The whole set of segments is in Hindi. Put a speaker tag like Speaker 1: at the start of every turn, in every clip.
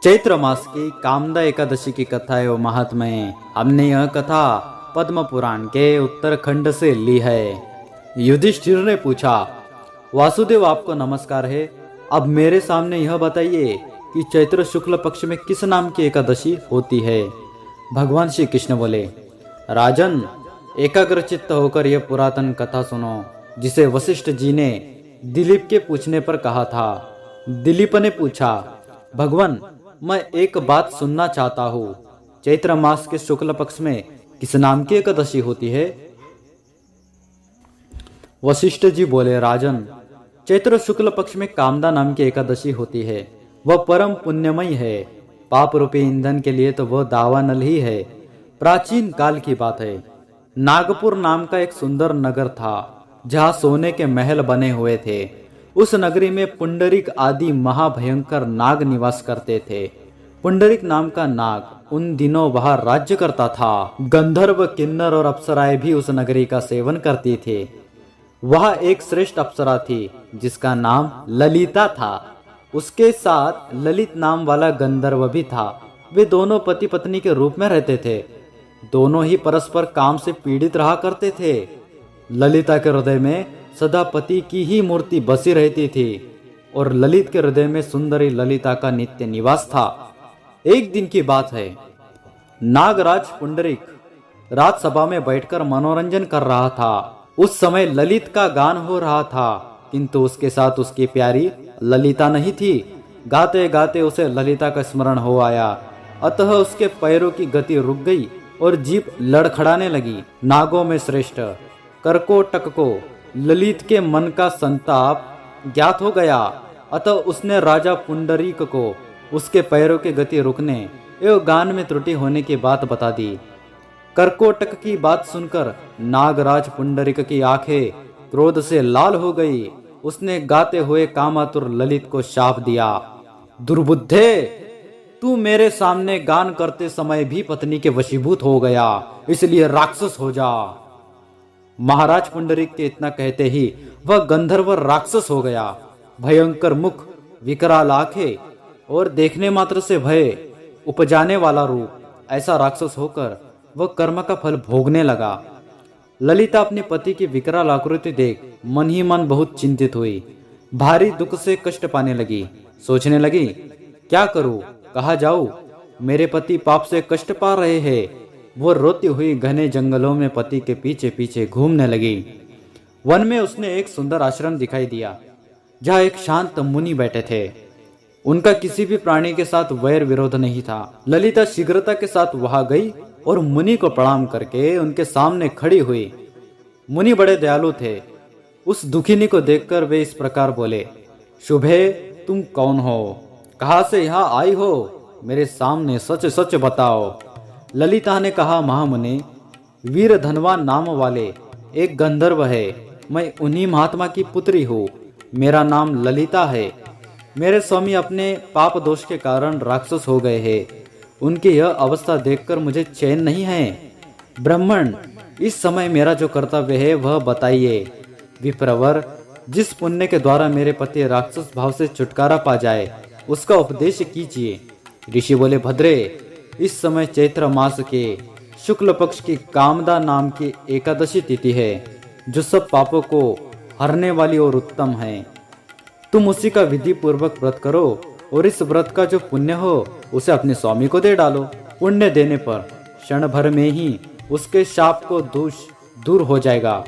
Speaker 1: चैत्र मास की कामदा एकादशी की कथा एवं महात्म्य हमने यह कथा पद्म पुराण के उत्तरखंड से ली है। युधिष्ठिर ने पूछा, वासुदेव आपको नमस्कार है। अब मेरे सामने यह बताइए कि चैत्र शुक्ल पक्ष में किस नाम की एकादशी होती है। भगवान श्री कृष्ण बोले, राजन, एकाग्रचित्त होकर यह पुरातन कथा सुनो, जिसे वशिष्ठ जी ने दिलीप के पूछने पर कहा था। दिलीप ने पूछा, भगवान, मैं एक बात सुनना चाहता हूँ। चैत्र मास के शुक्ल पक्ष में किस नाम की एकादशी होती है? वशिष्ठ जी बोले, राजन, चैत्र शुक्ल पक्ष में कामदा नाम की एकादशी होती है। वह परम पुण्यमयी है। पाप रूपी ईंधन के लिए तो वह दावानल ही है। प्राचीन काल की बात है। नागपुर नाम का एक सुंदर नगर था, जहाँ सोने के महल बने हुए थे। उस नगरी में पुंडरीक आदि महाभयंकर नाग निवास करते थे। पुंडरीक नाम का नाग उन दिनों वहां राज्य करता था। गंधर्व, किन्नर और अप्सराएं भी उस नगरी का सेवन करती थे। वह एक श्रेष्ठ अप्सरा थी जिसका नाम ललिता था। उसके साथ ललित नाम वाला गंधर्व भी था। वे दोनों पति पत्नी के रूप में रहते थे। दोनों ही परस्पर काम से पीड़ित रहा करते थे। ललिता के हृदय में सदा पति की ही मूर्ति बसी रहती थी और ललित के हृदय में सुंदरी ललिता का नित्य निवास था। एक दिन की बात है। नागराज पुंडरीक राजसभा में बैठकर मनोरंजन कर रहा था। उस समय ललित का गान हो रहा था, किंतु उसके साथ उसकी प्यारी ललिता नहीं थी। गाते गाते उसे ललिता का स्मरण हो आया, अतः उसके पैरों की गति रुक गई और जीभ लड़खड़ाने लगी। नागों में श्रेष्ठ कर्कोटक को ललित के मन का संताप ज्ञात हो गया, अतः उसने राजा पुंडरीक को उसके पैरों की गति रुकने एवं गान में त्रुटि होने की बात बता दी। कर्कोटक की बात सुनकर नागराज पुंडरीक की आंखें क्रोध से लाल हो गई। उसने गाते हुए कामातुर ललित को शाप दिया, दुर्बुद्धे, तू मेरे सामने गान करते समय भी पत्नी के वशीभूत हो गया, इसलिए राक्षस हो जा। महाराज पुंडरीक के इतना कहते ही वह गंधर्व राक्षस हो गया। भयंकर मुख, विकराल आंखें और देखने मात्र से भय उपजाने वाला रूप, ऐसा राक्षस होकर वह कर्म का फल भोगने लगा। ललिता अपने पति की विकराल आकृति देख मन ही मन बहुत चिंतित हुई। भारी दुख से कष्ट पाने लगी। सोचने लगी, क्या करूं, कहाँ जाऊं? मेरे पति पाप से कष्ट पा रहे हैं। वो रोती हुई घने जंगलों में पति के पीछे पीछे घूमने लगी। वन में उसने एक सुंदर आश्रम दिखाई दिया, जहाँ एक शांत मुनि बैठे थे। उनका किसी भी प्राणी के साथ वैर विरोध नहीं था। ललिता शीघ्रता के साथ वहां गई और मुनि को प्रणाम करके उनके सामने खड़ी हुई। मुनि बड़े दयालु थे। उस दुखिनी को देखकर वे इस प्रकार बोले, शुभे, तुम कौन हो? कहाँ से यहाँ आई हो? मेरे सामने सच सच बताओ। ललिता ने कहा, महामुनि, वीर धनवान नाम वाले एक गंधर्व है। मैं उन्हीं महात्मा की पुत्री हूँ। मेरा नाम ललिता है। मेरे स्वामी अपने पाप दोष के कारण राक्षस हो गए हैं। उनकी यह अवस्था देखकर मुझे चैन नहीं है। ब्राह्मण, इस समय मेरा जो कर्तव्य है वह बताइए। विप्रवर, जिस पुण्य के द्वारा मेरे पति राक्षस भाव से छुटकारा पा जाए, उसका उपदेश कीजिए। ऋषि बोले, भद्रे, इस समय चैत्र मास के शुक्ल पक्ष की कामदा नाम की एकादशी तिथि है, जो सब पापों को हरने वाली और उत्तम है। तुम उसी का विधि पूर्वक व्रत करो और इस व्रत का जो पुण्य हो उसे अपने स्वामी को दे डालो। पुण्य देने पर क्षण भर में ही उसके शाप को दोष दूर हो जाएगा।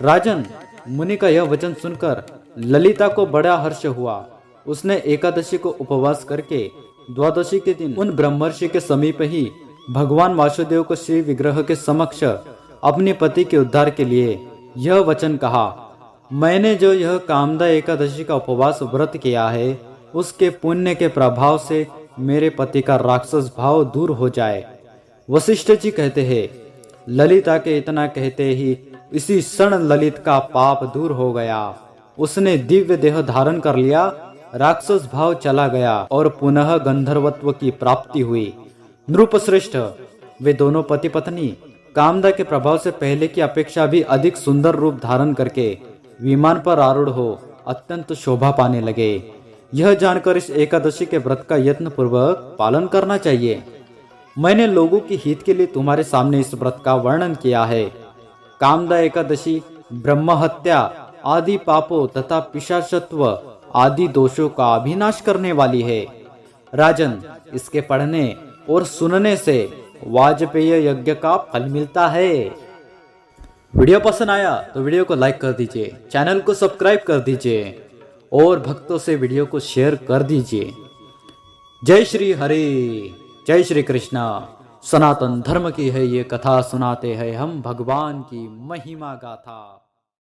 Speaker 1: राजन, मुनि का यह वचन सुनकर ललिता को बड़ा हर्ष हुआ। उसने एकादशी को उपवास करके द्वादशी के दिन उन ब्रह्मर्षि के समीप ही भगवान वासुदेव को श्री विग्रह के समक्ष अपने पति के उद्धार के लिए यह वचन कहा, मैंने जो यह कामदा एकादशी का उपवास व्रत किया है, उसके पुण्य के प्रभाव से मेरे पति का राक्षस भाव दूर हो जाए। वशिष्ठ जी कहते हैं, ललिता के इतना कहते ही इसी क्षण ललित का पाप दूर हो गया। उसने दिव्य देह धारण कर लिया, राक्षस भाव चला गया और पुनः गंधर्वत्व की प्राप्ति हुई। नृपश्रेष्ठ, वे दोनों पति पत्नी कामदा के प्रभाव से पहले की अपेक्षा भी अधिक सुंदर रूप धारण करके विमान पर आरूढ़ हो अत्यंत शोभा पाने लगे। यह जानकर इस एकादशी के व्रत का यत्न पूर्वक पालन करना चाहिए। मैंने लोगों के हित के लिए तुम्हारे सामने इस व्रत का वर्णन किया है। कामदा एकादशी ब्रह्म हत्या आदि पापों तथा पिशाचत्व आदि दोषों का अभिनाश करने वाली है। राजन, इसके पढ़ने और सुनने से वाजपेय यज्ञ का फल मिलता है। वीडियो पसंद आया तो वीडियो को लाइक कर दीजिए, चैनल को सब्सक्राइब कर दीजिए और भक्तों से वीडियो को शेयर कर दीजिए। जय श्री हरि, जय श्री कृष्णा। सनातन धर्म की है ये कथा, सुनाते हैं हम भगवान की महिमा गाथा।